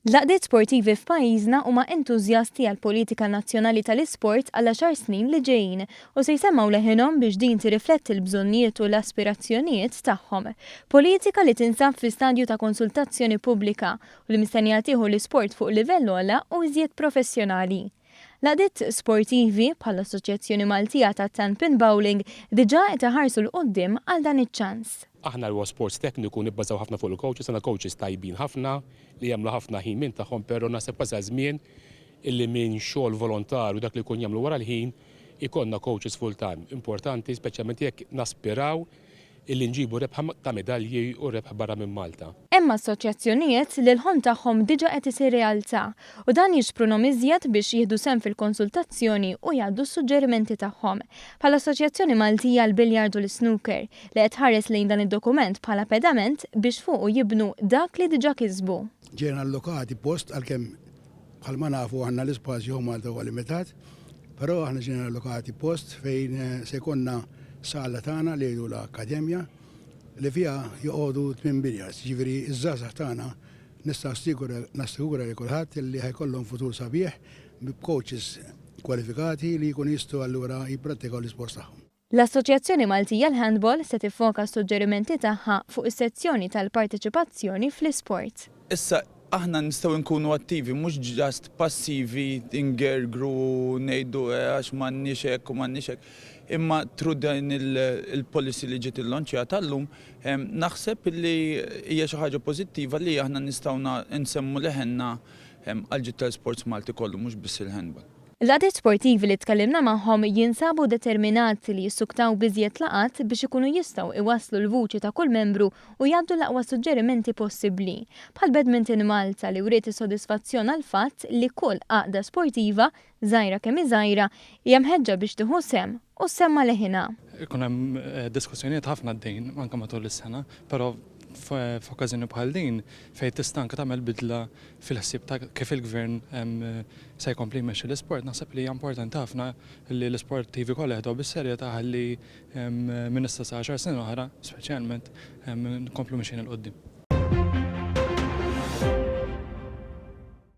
Laqdiet sportivi f'pajjiżna huma entużjasti għal politika nazzjonali tal-isport għal 10 snin li ġejjin u se jsemmaw leħinhom biex din tirrifletti l-bżonnijiet u l-aspirazzjonijiet tagħhom. Politika li tinsab fi stadju ta' konsultazzjoni pubblika u li mistennija tieħu l-isport fuq livell ogħla u iżjed professjonali. Laqdiet sportivi bħall Assoċjazzjoni Maltija ta' Tanpin Bowling diġà qed iħarsu l-qudiem għal dan iċ-ċans. Aħna l-sports tekniku nibbażaw ħafna fuq il-coaches, għandna coaches tajbin ħafna li jagħmlu ħafna ħin minn tagħhom, però naħseb waża żmien illi minn xogħol volontarju dak li jkun jagħmlu wara l-ħin ikollna coaches full time. Importanti speċjalment jekk naspiraw illi nġibu rebħa ta' medalji u rebħa barra minn Malta. Hemm assoċjazzjonijiet li l-ħolm tagħhom diġà qed isir realtà u dan jixprunhom iżjed biex jieħdu sehem fil-konsultazzjoni u jgħaddu s-suġġerimenti tagħhom. Bħala Assoċjazzjoni Maltija l-Biljardu u l-Snooker li qed ħares lejn dan id-dokument bħala pedament biex fuqu jibnu dak li diġà kisbu. Ġejna allokati post għalkemm bħalma nafu għandna l-ispazju Malta huwa limitat, però aħna ġejna allokati post fejn se jkollna sala tagħna li jgħidu l-Akkademja li fiha joqogħdu 8 biljars. Ġifieri iż-żgħażagħ tagħna nista' nassigura li kulħadd li ħajkollhom futur sabiħ b'coaches kwalifikati li jkun jistgħu allura jipprattikaw l-isport tagħhom. L-Assoċjazzjoni Maltija l-Handball se tiffoka s-suġġerimenti tagħha fuq is-sezzjoni tal-parteċipazzjoni fl-isport. Issa aħna nistgħu nkunu attivi mhux ġast passivi ingergru ngħidu għax m'għandniex hekk u m'għandniex hekk. Imma tru dan il-policy li ġiet illonċjata llum naħseb li hija xi ħaġa pożittiva li aħna nistgħu nsemmu leħenna għal ġid tal-sports Malti kollu mhux biss il-handball. L-għadiet sportivi li tkellimna magħhom jinsabu determinati li jissuktaw biżjed laqat biex ikunu jistgħu iwasslu l-vuċi ta' kull membru u jgħaddu l-aqwa suġġerimenti possibbli. Bħal Badminton Malta li wriet is-sodisfazzjon għal fatt li kull għaqda sportiva żgħira kemm żgħira hija mħeġġa biex tieħu sehem u semma leħinha. Ikun hemm diskussjonijiet ħafna għaddejjin anke matul is-sena, però f'okkażjoni bħal din fejn tista' anke tagħmel bidla fil-ħsieb ta' kif il-gvern se jkompli jmexxi l-isport. Naħseb li hija importanti ħafna li l-isportivi kollha jieħdu bis-serjetà ħalli minn issa sa 10 snin oħra speċjalment nkomplu mixjin il-qudiem.